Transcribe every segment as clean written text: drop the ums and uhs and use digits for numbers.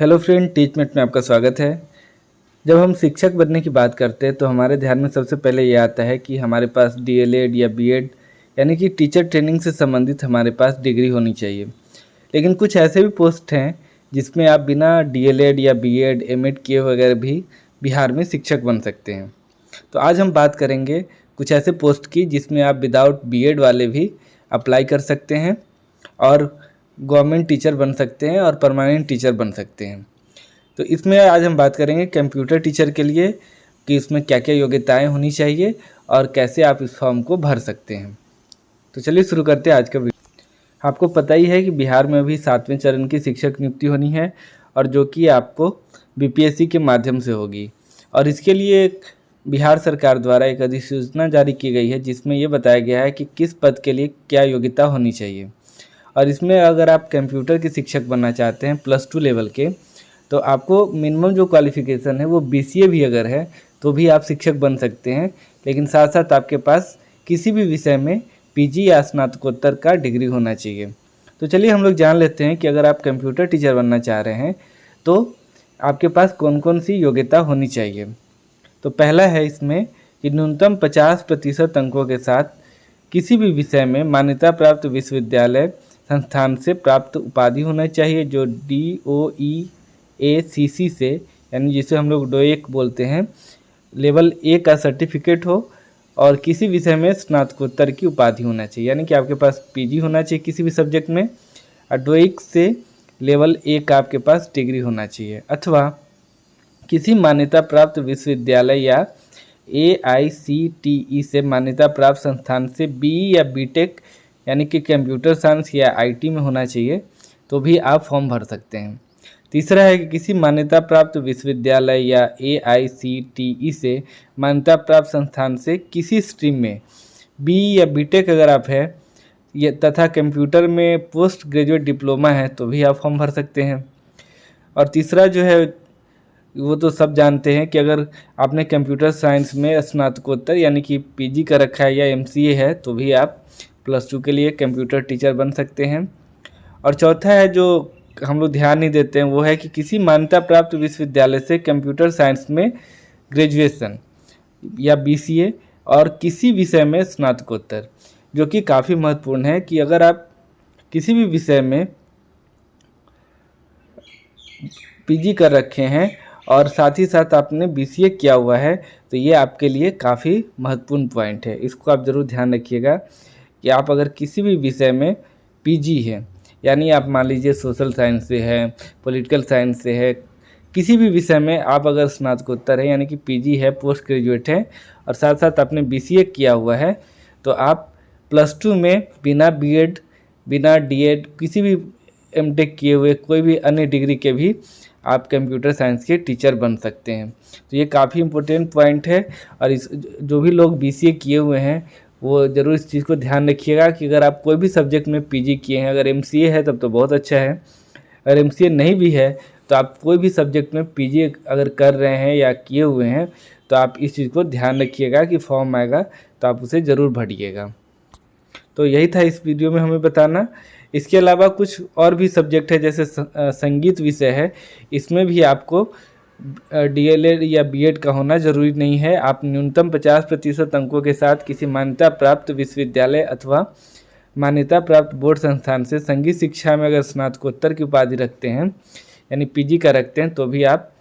Hello friend, टीचमेट में आपका स्वागत है। जब हम शिक्षक बनने की बात करते हैं तो हमारे ध्यान में सबसे पहले ये आता है कि हमारे पास डीएलएड या बीएड यानी कि टीचर ट्रेनिंग से संबंधित हमारे पास डिग्री होनी चाहिए। लेकिन कुछ ऐसे भी पोस्ट हैं जिसमें आप बिना डीएलएड या बीएड एमएड किए वगैरह भी बिहार में शिक्षक बन सकते हैं। तो आज हम बात करेंगे कुछ ऐसे पोस्ट की जिसमें आप विदाउट बीएड वाले भी अप्लाई कर सकते हैं और गवर्नमेंट टीचर बन सकते हैं और परमानेंट टीचर बन सकते हैं। तो इसमें आज हम बात करेंगे कंप्यूटर टीचर के लिए कि इसमें क्या क्या योग्यताएं होनी चाहिए और कैसे आप इस फॉर्म को भर सकते हैं। तो चलिए शुरू करते हैं आज का वीडियो। आपको पता ही है कि बिहार में अभी 7वें चरण की शिक्षक नियुक्ति होनी है और जो कि आपको बीपीएससी के माध्यम से होगी। और इसके लिए बिहार सरकार द्वारा एक अधिसूचना जारी की गई है जिसमें ये बताया गया है कि किस पद के लिए क्या योग्यता होनी चाहिए। और इसमें अगर आप कंप्यूटर के शिक्षक बनना चाहते हैं +2 लेवल के, तो आपको मिनिमम जो क्वालिफ़िकेशन है वो बीसीए भी अगर है तो भी आप शिक्षक बन सकते हैं। लेकिन साथ साथ आपके पास किसी भी विषय में पीजी या स्नातकोत्तर का डिग्री होना चाहिए। तो चलिए हम लोग जान लेते हैं कि अगर आप कंप्यूटर टीचर बनना चाह रहे हैं तो आपके पास कौन कौन सी योग्यता होनी चाहिए। तो पहला है इसमें कि न्यूनतम 50% अंकों के साथ किसी भी विषय में मान्यता प्राप्त विश्वविद्यालय संस्थान से प्राप्त उपाधि होना चाहिए, जो DOEACC से यानी जिसे हम लोग डोएक बोलते हैं लेवल A का सर्टिफिकेट हो और किसी विषय में स्नातकोत्तर की उपाधि होना चाहिए, यानी कि आपके पास पीजी होना चाहिए किसी भी सब्जेक्ट में और डोएक से लेवल A का आपके पास डिग्री होना चाहिए, अथवा किसी मान्यता प्राप्त विश्वविद्यालय या AICTE से मान्यता प्राप्त संस्थान से BE या बीटेक यानी कि कंप्यूटर साइंस या आईटी में होना चाहिए तो भी आप फॉर्म भर सकते हैं। तीसरा है कि किसी मान्यता प्राप्त विश्वविद्यालय या AICTE से मान्यता प्राप्त संस्थान से किसी स्ट्रीम में BE या बीटेक अगर आप है ये तथा कंप्यूटर में पोस्ट ग्रेजुएट डिप्लोमा है तो भी आप फॉर्म भर सकते हैं। और तीसरा जो है वो तो सब जानते हैं कि अगर आपने कंप्यूटर साइंस में स्नातकोत्तर यानी कि पीजी का रखा है या एमसीए है तो भी आप +2 के लिए कंप्यूटर टीचर बन सकते हैं। और चौथा है जो हम लोग ध्यान नहीं देते हैं वो है कि किसी मान्यता प्राप्त विश्वविद्यालय से कंप्यूटर साइंस में ग्रेजुएशन या बीसीए और किसी विषय में स्नातकोत्तर, जो कि काफ़ी महत्वपूर्ण है कि अगर आप किसी भी विषय में पीजी कर रखे हैं और साथ ही साथ आपने बीसीए किया हुआ है तो ये आपके लिए काफ़ी महत्वपूर्ण पॉइंट है। इसको आप ज़रूर ध्यान रखिएगा कि आप अगर किसी भी विषय में पीजी है यानी आप मान लीजिए सोशल साइंस से है, पॉलिटिकल साइंस से है, किसी भी विषय में आप अगर स्नातकोत्तर है यानी कि पीजी है, पोस्ट ग्रेजुएट है और साथ साथ आपने बीसीए किया हुआ है तो आप +2 में बिना बीएड बिना डीएड किसी भी एमटेक किए हुए कोई भी अन्य डिग्री के भी आप कंप्यूटर साइंस के टीचर बन सकते हैं। तो ये काफ़ी इम्पोर्टेंट पॉइंट है और इस जो भी लोग बीसीए किए हुए हैं वो ज़रूर इस चीज़ को ध्यान रखिएगा कि अगर आप कोई भी सब्जेक्ट में पीजी किए हैं, अगर एमसीए है तब तो बहुत अच्छा है, अगर एमसीए नहीं भी है तो आप कोई भी सब्जेक्ट में पीजी अगर कर रहे हैं या किए हुए हैं तो आप इस चीज़ को ध्यान रखिएगा कि फॉर्म आएगा तो आप उसे ज़रूर भरिएगा। तो यही था इस वीडियो में हमें बताना। इसके अलावा कुछ और भी सब्जेक्ट है जैसे संगीत विषय है, इसमें भी आपको डीएलएड या बीएड का होना ज़रूरी नहीं है। आप न्यूनतम 50% अंकों के साथ किसी मान्यता प्राप्त विश्वविद्यालय अथवा मान्यता प्राप्त बोर्ड संस्थान से संगीत शिक्षा में अगर स्नातकोत्तर की उपाधि रखते हैं यानी पीजी का रखते हैं तो भी आप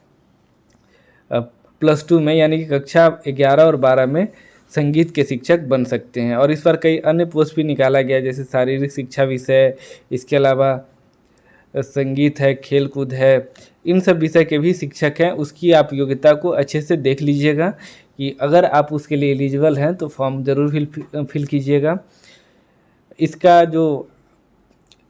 +2 में यानी कि कक्षा 11 और 12 में संगीत के शिक्षक बन सकते हैं। और इस बार कई अन्य पोस्ट भी निकाला गया जैसे शारीरिक शिक्षा विषय, इसके अलावा संगीत है, खेल कूद है, इन सब विषय के भी शिक्षक हैं। उसकी आप योग्यता को अच्छे से देख लीजिएगा कि अगर आप उसके लिए एलिजिबल हैं तो फॉर्म ज़रूर फिल कीजिएगा। इसका जो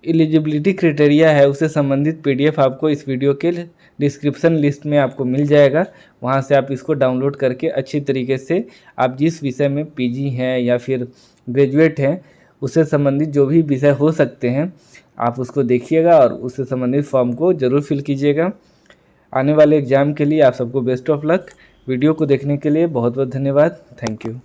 एलिजिबिलिटी क्राइटेरिया है उससे संबंधित पीडीएफ आपको इस वीडियो के डिस्क्रिप्शन लिस्ट में आपको मिल जाएगा, वहां से आप इसको डाउनलोड करके अच्छी तरीके से आप जिस विषय में पीजी हैं या फिर ग्रेजुएट हैं उससे संबंधित जो भी विषय हो सकते हैं आप उसको देखिएगा और उससे संबंधित फॉर्म को ज़रूर फिल कीजिएगा। आने वाले एग्ज़ाम के लिए आप सबको बेस्ट ऑफ लक। वीडियो को देखने के लिए बहुत बहुत धन्यवाद। Thank you.